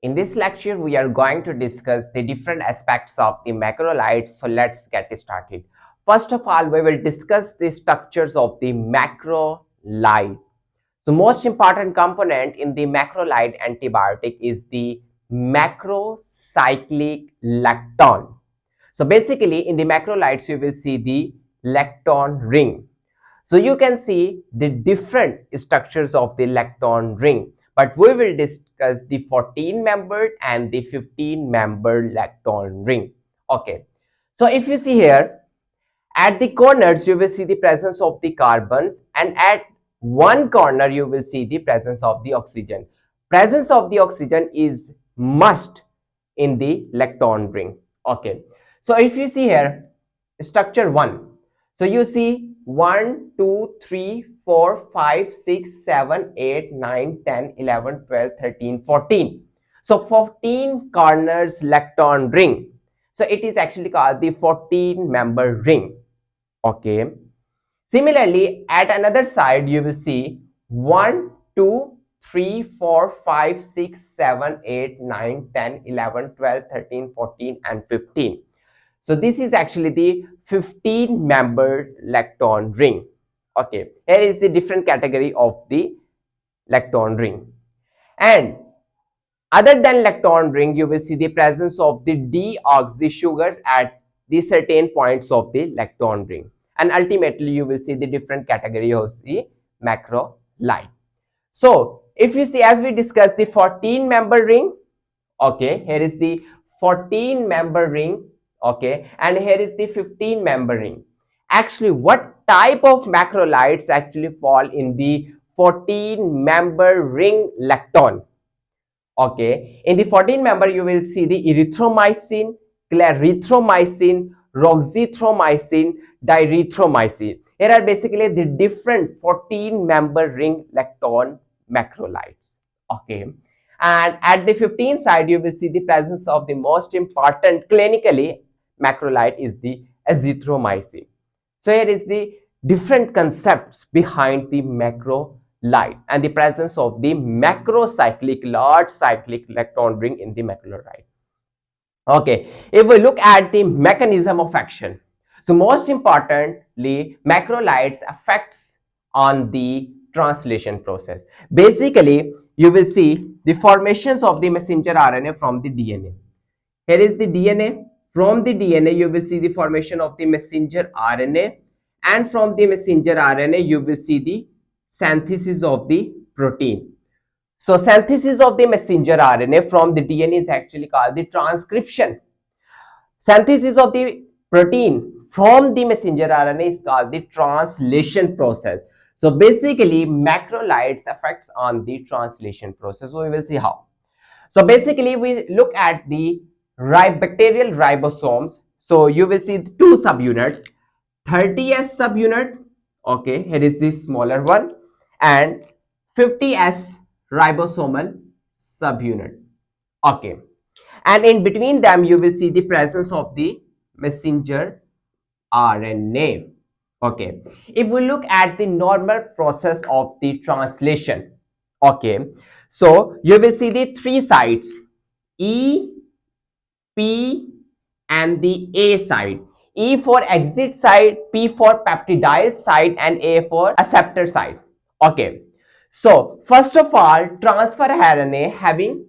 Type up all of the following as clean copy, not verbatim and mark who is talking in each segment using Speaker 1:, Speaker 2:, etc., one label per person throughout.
Speaker 1: In this lecture, we are going to discuss the different aspects of the macrolides. So let's get started. First of all, we will discuss the structures of the macrolide. The most important component in the macrolide antibiotic is the macrocyclic lacton. So basically, in the macrolides, you will see the lacton ring. So you can see the different structures of the lacton ring, but we will discuss the 14-membered and the 15-membered lacton ring. Okay. So if you see here, at the corners, you will see the presence of the carbons, and at one corner, you will see the presence of the oxygen. Presence of the oxygen is must in the lacton ring. Okay. So if you see here, structure 1. So you see 1, 2, 3, 4, 5, 6, 7, 8, 9, 10, 11, 12, 13, 14. So 14 corners lacton ring. So it is actually called the 14-member ring. Okay. Similarly, at another side, you will see 1, 2, 3, 4, 5, 6, 7, 8, 9, 10, 11, 12, 13, 14, and 15. So this is actually the 15-membered lacton ring. Okay, here is the different category of the lacton ring. And other than lacton ring, you will see the presence of the deoxy sugars at the certain points of the lacton ring. And ultimately, you will see the different category of the macrolide. So if you see, as we discussed the 14-member ring, okay, here is the 14-member ring, okay, and here is the 15-member ring. Actually, what type of macrolides actually fall in the 14-member ring lacton? Okay, in the 14-member, you will see the erythromycin, clarithromycin, roxithromycin, diarrhea. Here are basically the different 14-member ring lacton macrolides. Okay, and at the 15 side, you will see the presence of the most important clinically macrolide is the azithromycin. So here is the different concepts behind the macrolide and the presence of the macrocyclic large cyclic lacton ring in the macrolide. Okay, if we look at the mechanism of action, so most importantly, macrolides affects on the translation process. Basically, you will see the formations of the messenger RNA from the DNA. Here is the DNA. From the DNA, you will see the formation of the messenger RNA, and from the messenger RNA, you will see the synthesis of the protein. So synthesis of the messenger RNA from the DNA is actually called the transcription. Synthesis of the protein from the messenger RNA is called the translation process. So basically, macrolides affects on the translation process. So we will see how. So basically, we look at the bacterial ribosomes. So you will see two subunits, 30S subunit. Okay, here is the smaller one, and 50S ribosomal subunit. Okay, and in between them, you will see the presence of the messenger RNA. Okay, if we look at the normal process of the translation, okay, so you will see the three sides, E, P, and the A side. E for exit side, P for peptidyl side, and A for acceptor side. Okay, so first of all, transfer RNA having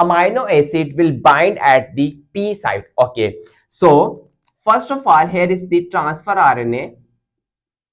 Speaker 1: amino acid will bind at the P side. Okay, so first of all, here is the transfer RNA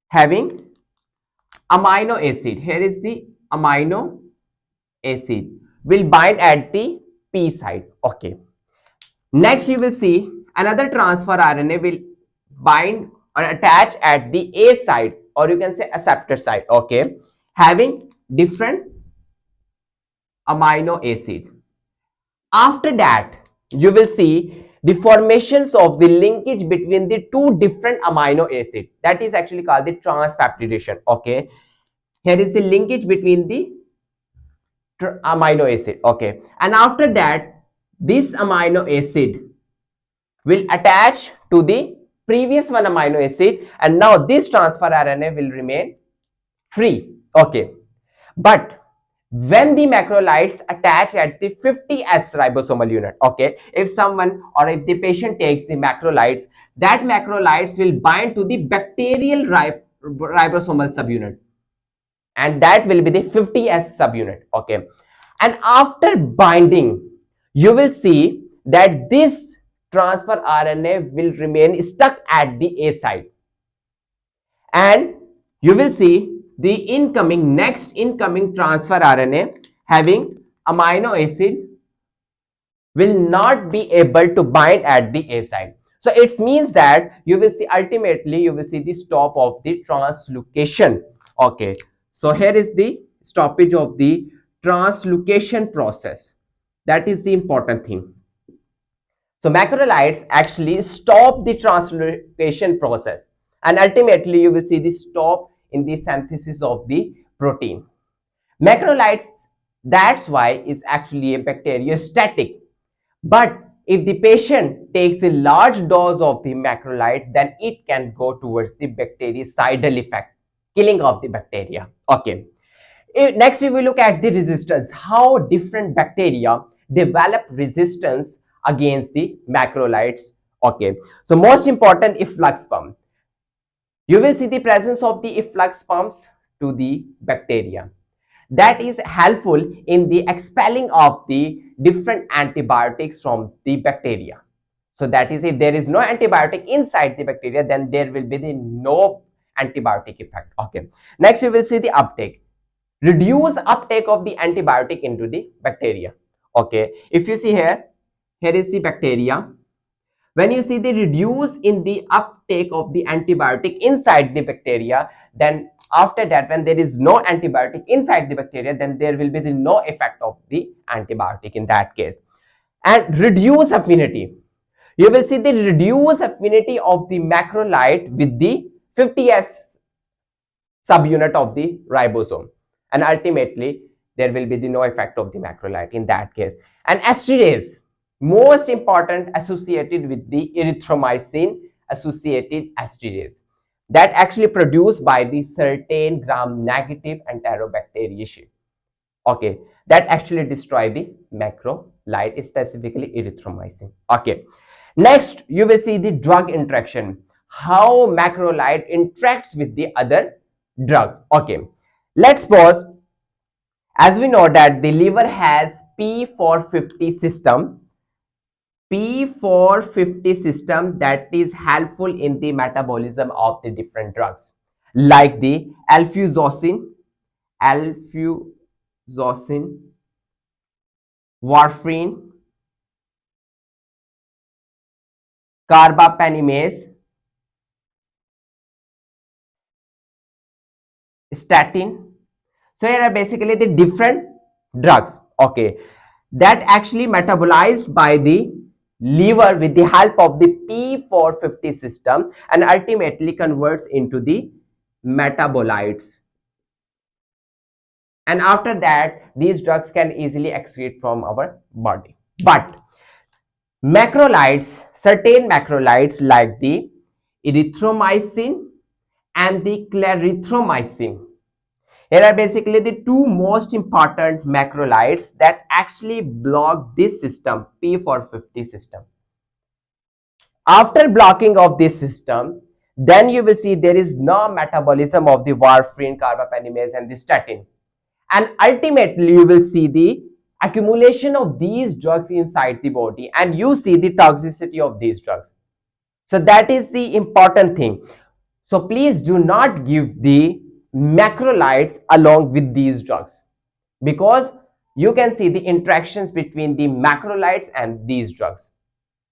Speaker 1: having amino acid. Here is the amino acid will bind at the P side. Okay, next you will see another transfer RNA will bind or attach at the A side, or you can say acceptor side. Okay, having different amino acid. After that, you will see the formations of the linkage between the two different amino acid. That is actually called the transpeptidation. Okay, here is the linkage between the amino acid. Okay, and after that, this amino acid will attach to the previous one amino acid, and now this transfer RNA will remain free. Okay, but when the macrolides attach at the 50s ribosomal unit. Okay, if someone or if the patient takes the macrolides, that macrolides will bind to the bacterial ribosomal subunit, and that will be the 50s subunit. Okay, and after binding, you will see that this transfer RNA will remain stuck at the A site, and you will see the next incoming transfer RNA having amino acid will not be able to bind at the A site. So it means that you will see ultimately you will see the stop of the translocation. Okay, so here is the stoppage of the translocation process. That is the important thing. So macrolides actually stop the translocation process, and ultimately you will see the stop in the synthesis of the protein. Macrolides, that's why, is actually a bacteriostatic. But if the patient takes a large dose of the macrolides, then it can go towards the bactericidal effect, killing of the bacteria. Okay. Next, we will look at the resistance, how different bacteria develop resistance against the macrolides. Okay, so most important, efflux pump. You will see the presence of the efflux pumps to the bacteria. That is helpful in the expelling of the different antibiotics from the bacteria. So that is, if there is no antibiotic inside the bacteria, then there will be no antibiotic effect. Okay. Next, we will see the uptake. Reduce uptake of the antibiotic into the bacteria. Okay, if you see here, here is the bacteria. When you see the reduce in the uptake of the antibiotic inside the bacteria, then after that, when there is no antibiotic inside the bacteria, then there will be no effect of the antibiotic in that case. And reduce affinity, you will see the reduce affinity of the macrolide with the 50s subunit of the ribosome, and ultimately there will be no effect of the macrolide in that case. And esterase, most important, associated with the erythromycin associated esterase, that actually produced by the certain gram negative enterobacteriaceae. Okay, that actually destroy the macrolide, specifically erythromycin. Okay, next you will see the drug interaction, how macrolide interacts with the other drugs. Okay, let's pause. As we know that the liver has P450 system, P450 system that is helpful in the metabolism of the different drugs like the alfuzosin, warfarin, carbapenemase, statin. So here are basically the different drugs, okay, that actually metabolized by the liver with the help of the P450 system and ultimately converts into the metabolites. And after that, these drugs can easily excrete from our body. But macrolides, certain macrolides like the erythromycin and the clarithromycin, here are basically the two most important macrolides that actually block this system, P450 system. After blocking of this system, then you will see there is no metabolism of the warfarin, carbapenemase and the statin. And ultimately, you will see the accumulation of these drugs inside the body, and you see the toxicity of these drugs. So that is the important thing. So please do not give the macrolides along with these drugs, because you can see the interactions between the macrolides and these drugs,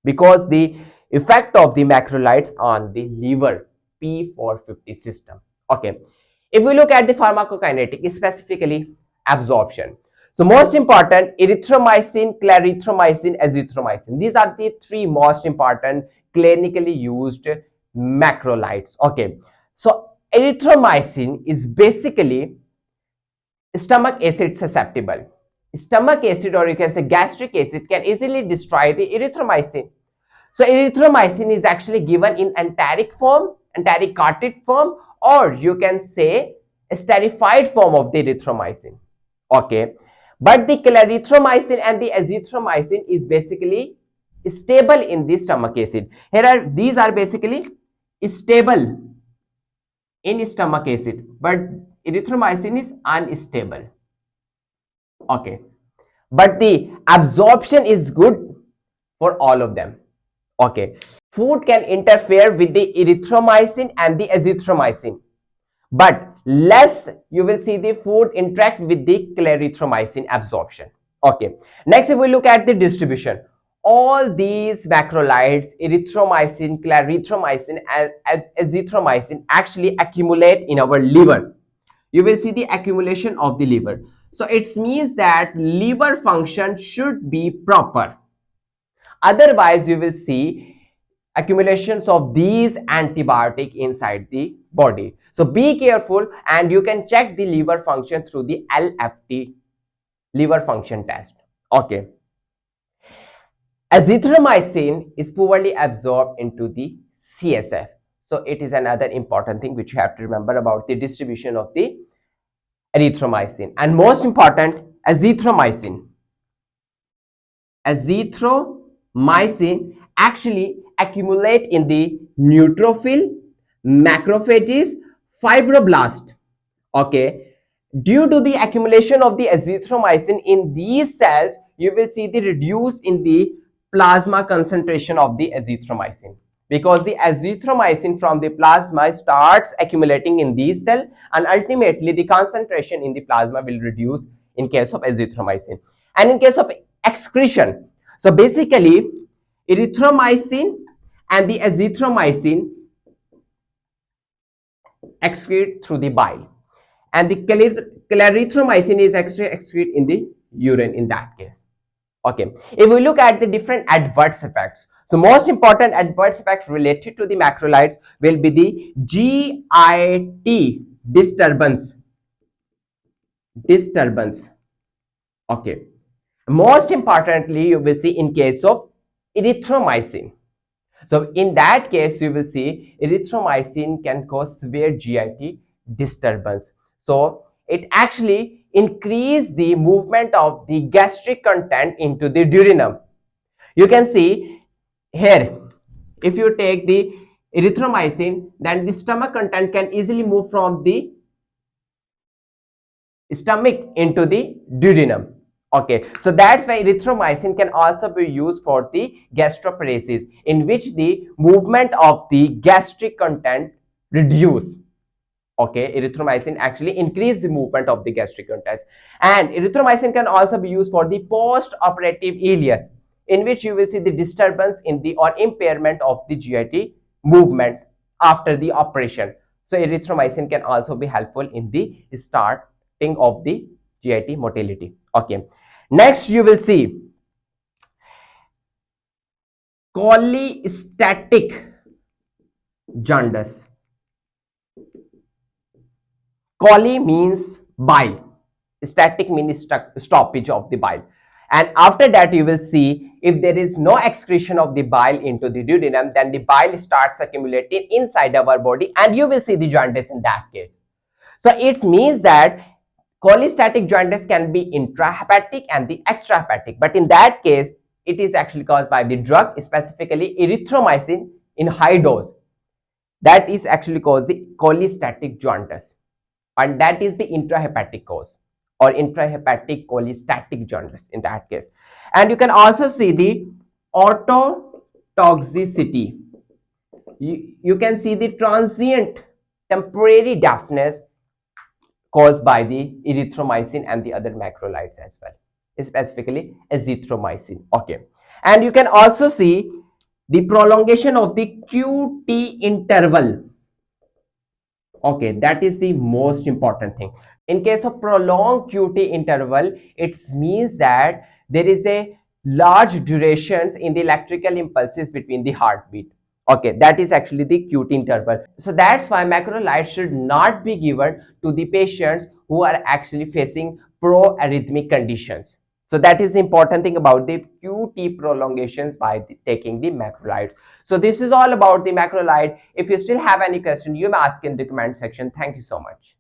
Speaker 1: because the effect of the macrolides on the liver P450 system. Okay, if we look at the pharmacokinetic, specifically absorption, so most important, erythromycin, clarithromycin, azithromycin, these are the three most important clinically used macrolides. Okay, so erythromycin is basically stomach acid susceptible. Stomach acid, or you can say gastric acid, can easily destroy the erythromycin. So erythromycin is actually given in enteric form, enteric cartridge form, or you can say esterified form of the erythromycin. Okay, but the clarithromycin and the azithromycin is basically stable in the stomach acid. These are basically stable in stomach acid, but erythromycin is unstable. Okay, but the absorption is good for all of them. Okay, food can interfere with the erythromycin and the azithromycin, but less you will see the food interact with the clarithromycin absorption. Okay, next if we look at the distribution, all these macrolides, erythromycin, clarithromycin and azithromycin actually accumulate in our liver. You will see the accumulation of the liver. So it means that liver function should be proper. Otherwise, you will see accumulations of these antibiotic inside the body. So be careful, and you can check the liver function through the LFT, liver function test. Okay. Azithromycin is poorly absorbed into the CSF. So it is another important thing which you have to remember about the distribution of the erythromycin. And most important, azithromycin. Azithromycin actually accumulate in the neutrophil, macrophages, fibroblast. Okay, due to the accumulation of the azithromycin in these cells, you will see the reduce in the plasma concentration of the azithromycin, because the azithromycin from the plasma starts accumulating in these cells, and ultimately the concentration in the plasma will reduce in case of azithromycin. And in case of excretion, so basically erythromycin and the azithromycin excrete through the bile, and the clarithromycin is actually excrete in the urine in that case. Okay, if we look at the different adverse effects, so most important adverse effects related to the macrolides will be the GIT disturbance. Okay, most importantly you will see in case of erythromycin. So in that case, you will see erythromycin can cause severe GIT disturbance. So it actually increase the movement of the gastric content into the duodenum. You can see here, if you take the erythromycin, then the stomach content can easily move from the stomach into the duodenum. Okay, so that's why erythromycin can also be used for the gastroparesis, in which the movement of the gastric content reduce. Okay, erythromycin actually increase the movement of the gastric content. And erythromycin can also be used for the post-operative ileus, in which you will see the disturbance in the or impairment of the GIT movement after the operation. So erythromycin can also be helpful in the starting of the GIT motility. Okay, next you will see cholestatic jaundice. Choli means bile, static means stoppage of the bile, and after that you will see if there is no excretion of the bile into the duodenum, then the bile starts accumulating inside our body, and you will see the jaundice in that case. So it means that cholestatic jaundice can be intrahepatic and the extrahepatic, but in that case it is actually caused by the drug, specifically erythromycin in high dose, that is actually caused the cholestatic jaundice, and that is the intrahepatic cause or intrahepatic cholestatic jaundice in that case. And you can also see the ototoxicity. You can see the transient temporary deafness caused by the erythromycin and the other macrolides as well, specifically azithromycin. Okay, and you can also see the prolongation of the QT interval. Okay, that is the most important thing. In case of prolonged QT interval, it means that there is a large durations in the electrical impulses between the heartbeat. Okay, that is actually the QT interval. So that's why macrolides should not be given to the patients who are actually facing pro-arrhythmic conditions. So that is the important thing about the QT prolongations by taking the macrolide. So this is all about the macrolide. If you still have any question, you may ask in the comment section. Thank you so much.